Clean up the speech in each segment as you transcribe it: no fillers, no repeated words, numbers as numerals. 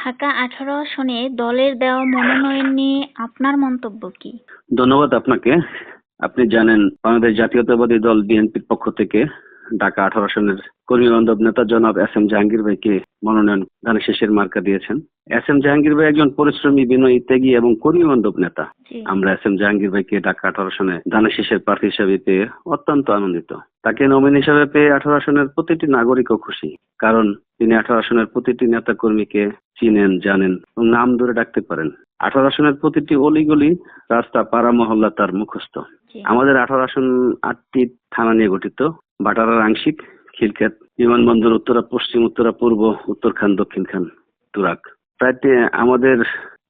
ঢাকা ১৮ আসনে দলের দেওয়া মনোনয়ন নিয়ে আপনার মন্তব্য কি? ধন্যবাদ আপনাকে। আপনি জানেন বাংলাদেশ জাতীয়তাবাদী দল বিএনপির পক্ষ থেকে ঢাকা ১৮ আসনের কর্মী বান্ধব নেতা জনাব এস এম জাহাঙ্গীর ভাইকে মনোনয়ন ধানের শীষের মার্কা দিয়েছেন। এস এম জাহাঙ্গীর ভাই একজন পরিশ্রমী, বিনয়ী, ত্যাগী এবং কর্মী বান্ধব নেতা। আমরা এস এম জাহাঙ্গীর ভাইকে ঢাকা ১৮ আসনে ধানের শীষের প্রার্থী হিসেবে পেয়ে অত্যন্ত আনন্দিত। তাকে নমিনি হিসেবে পেয়ে ১৮ আসনের প্রতিটি নাগরিকও খুশি, কারণ তিনি ১৮ আসনের প্রতিটি নেতা কর্মীকে চিনেন, জানেন এবং নাম ধরে ডাকতে পারেন। ১৮ আসনের প্রতিটি অলিগলি, রাস্তা, পাড়া, মহল্লা তার মুখস্থ। আমাদের ১৮ আসন ৮টি থানা নিয়ে গঠিত। বাটারার আংশিক, খিলক্ষেত, বিমানবন্দর, উত্তরা পশ্চিম, উত্তরা পূর্ব, উত্তরখান, দক্ষিণখান, তুরাগ। আমাদের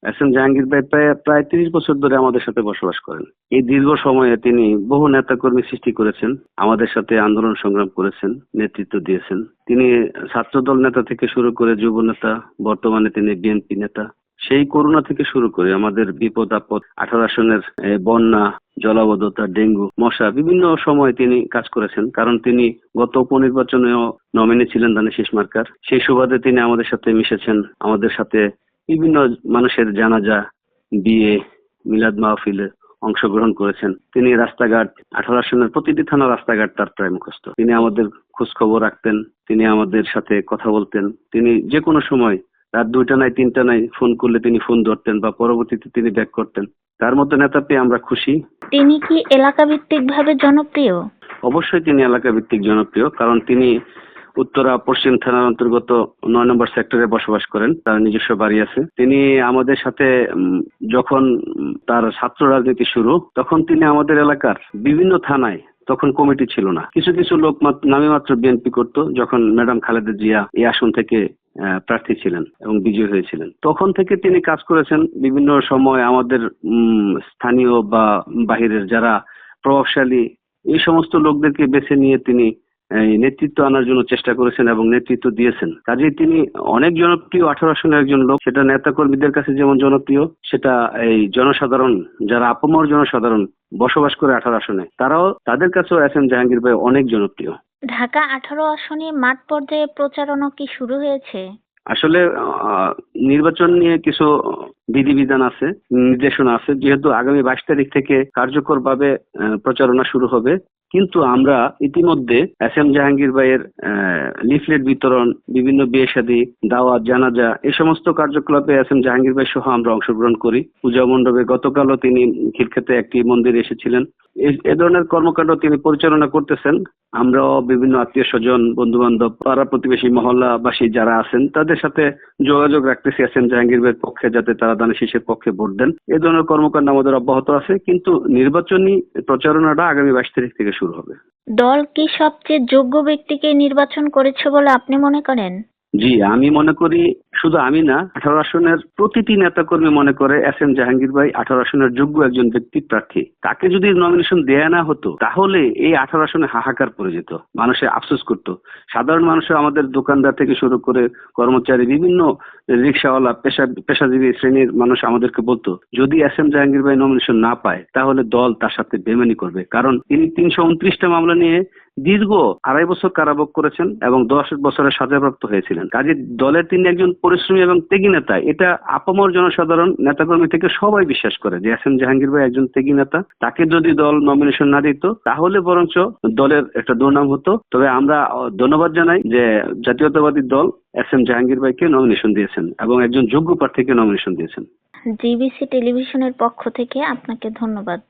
এস এম জাহাঙ্গীর ভাই প্রায় ৩০ বছর ধরে আমাদের সাথে বসবাস করেন। এই দীর্ঘ সময়ে তিনি বহু নেতাকর্মী সৃষ্টি করেছেন, আমাদের সাথে আন্দোলন সংগ্রাম করেছেন, নেতৃত্ব দিয়েছেন। তিনি ছাত্রদল নেতা থেকে শুরু করে যুব নেতা, বর্তমানে তিনি বিএনপি নেতা। সেই করোনা থেকে শুরু করে আমাদের বিপদ আপদ, ১৮ আসনের বন্যা, জলাবদ্ধতা, ডেঙ্গু, মশা, বিভিন্ন সময় তিনি কাজ করেছেন। কারণ তিনি গত উপনির্বাচনেও নমিনি ছিলেন ধানের শীষ মার্কার। সেই সুবাদে তিনি আমাদের সাথে মিশেছেন, আমাদের সাথে বিভিন্ন মানুষের জানাজা, বিয়ে, মিলাদ মাহফিলে অংশগ্রহণ করেছেন। তিনি রাস্তাঘাট, ১৮ আসনের প্রতিটি থানা রাস্তাঘাট তার প্রায় মুখস্থ। তিনি আমাদের খোঁজ খবর রাখতেন, তিনি আমাদের সাথে কথা বলতেন। তিনি যে কোনো সময় রাত ২টা নাই ৩টা নাই ফোন করলে তিনি ফোন ধরতেন বা পরবর্তীতে তিনি ব্যাক করতেন। তার মতো নেতা পেয়ে আমরা খুশি। তিনি কি এলাকা ভিত্তিক ভাবে জনপ্রিয়? অবশ্যই তিনি এলাকা ভিত্তিক জনপ্রিয়, কারণ তিনি উত্তরা পশ্চিম থানার অন্তর্গত ৯ নম্বর সেক্টরে বসবাস করেন। তার নিজস্ব বাড়ি আছে। তিনি আমাদের সাথে যখন তার ছাত্র রাজনীতি শুরু, তখন তিনি আমাদের এলাকার বিভিন্ন থানায়, তখন কমিটি ছিল না, কিছু কিছু লোক নামে মাত্র বিএনপি করত। যখন ম্যাডাম খালেদা জিয়া এই আসন থেকে প্রার্থী ছিলেন এবং বিজয়ী হয়েছিলেন, তখন থেকে তিনি কাজ করেছেন। বিভিন্ন সময় আমাদের স্থানীয় বা বাহিরের যারা প্রভাবশালী, এই সমস্ত লোকদেরকে বেছে নিয়ে তিনি নেতৃত্ব আনার জন্য চেষ্টা করেছেন এবং নেতৃত্ব দিয়েছেন। কাজেই তিনি অনেক জনপ্রিয় ১৮ আসনের একজন লোক। সেটা নেতা কর্মীদের কাছে যেমন জনপ্রিয়, সেটা এই জনসাধারণ, যারা আপামর জনসাধারণ বসবাস করে ১৮ আসনে, তারাও, তাদের কাছেও এস এম জাহাঙ্গীর ভাই অনেক জনপ্রিয়। ঢাকা ১৮ আসনে মাঠ পর্যায়ে প্রচারণা কি শুরু হয়েছে? আসলে নির্বাচন নিয়ে কিছু বিধিবিধান আছে, নির্দেশনা আছে। যেহেতু আগামী ২২ তারিখ থেকে কার্যকরভাবে প্রচারণা শুরু হবে, কিন্তু আমরা ইতিমধ্যে এস এম জাহাঙ্গীর ভাইয়ের লিফলেট বিতরণ, বিভিন্ন বিয়ে শাদী, দাওয়াত, জানাজা, এই সমস্ত কার্যকলাপে এস এম জাহাঙ্গীর ভাই সহ আমরা অংশগ্রহণ করি। পূজা মণ্ডপে গতকালও তিনি খিলক্ষেতে একটি মন্দিরে এসেছিলেন। এ ধরনের কর্মকাণ্ড তিনি পরিচালনা করতেছেন। আমরাও বিভিন্ন আত্মীয় স্বজন, বন্ধু বান্ধব, পাড়া প্রতিবেশী, মহল্লাবাসী যারা আছেন, তাদের সাথে যোগাযোগ রাখতেছি এস এম জাহাঙ্গীর ভাইয়ের পক্ষে, যাতে তারা ধানের শীষের পক্ষে ভোট দেন। এ ধরনের কর্মকাণ্ড আমাদের অব্যাহত আছে, কিন্তু নির্বাচনী প্রচারণাটা আগামী ২২ তারিখ থেকে শুরু হবে। দল কি সবচেয়ে যোগ্য ব্যক্তিকে নির্বাচন করেছে বলে আপনি মনে করেন? জি, আমি মনে করি, শুধু আমি না, ১৮ আসনের প্রতিটি নেতাকর্মী মনে করে এস এম জাহাঙ্গীর ভাই ১৮ আসনের যোগ্য একজন ব্যক্তি প্রার্থী। তাকে যদি নমিনেশন দেয়া না হতো, তাহলে এই ১৮ আসনে হাহাকার পড়ে যেত, মানুষে আফসোস করত। সাধারণ মানুষের, আমাদের দোকানদার থেকে শুরু করে কর্মচারী, বিভিন্ন রিক্সাওয়ালা, পেশাজীবী শ্রেণীর মানুষ আমাদেরকে বলতো, যদি এস এম জাহাঙ্গীর ভাই নমিনেশন না পায়, তাহলে দল তার সাথে বেইমানি করবে। কারণ তিনি ৩২৯টা মামলা নিয়ে দীর্ঘ ২.৫ বছর কারাভোগ করেছেন এবং ১০ বছরের সাজাপ্রাপ্ত হয়েছিলেন। কাজে দলের তিনি একজন পরিশ্রমী এবং ত্যাগী নেতা। এটা আপামর জনসাধারণ, নেতাকর্মী থেকে সবাই বিশ্বাস করে যে এস এম জাহাঙ্গীর ভাই একজন ত্যাগী নেতা। তাকে যদি দল নমিনেশন না দিত, তাহলে বরঞ্চ দলের একটা দুর্নাম হতো। তবে আমরা ধন্যবাদ জানাই যে জাতীয়তাবাদী দল এস এম জাহাঙ্গীর ভাইকে নমিনেশন দিয়েছেন এবং একজন যোগ্য প্রার্থীকে নমিনেশন দিয়েছেন। জিবিসি টেলিভিশনের পক্ষ থেকে আপনাকে ধন্যবাদ।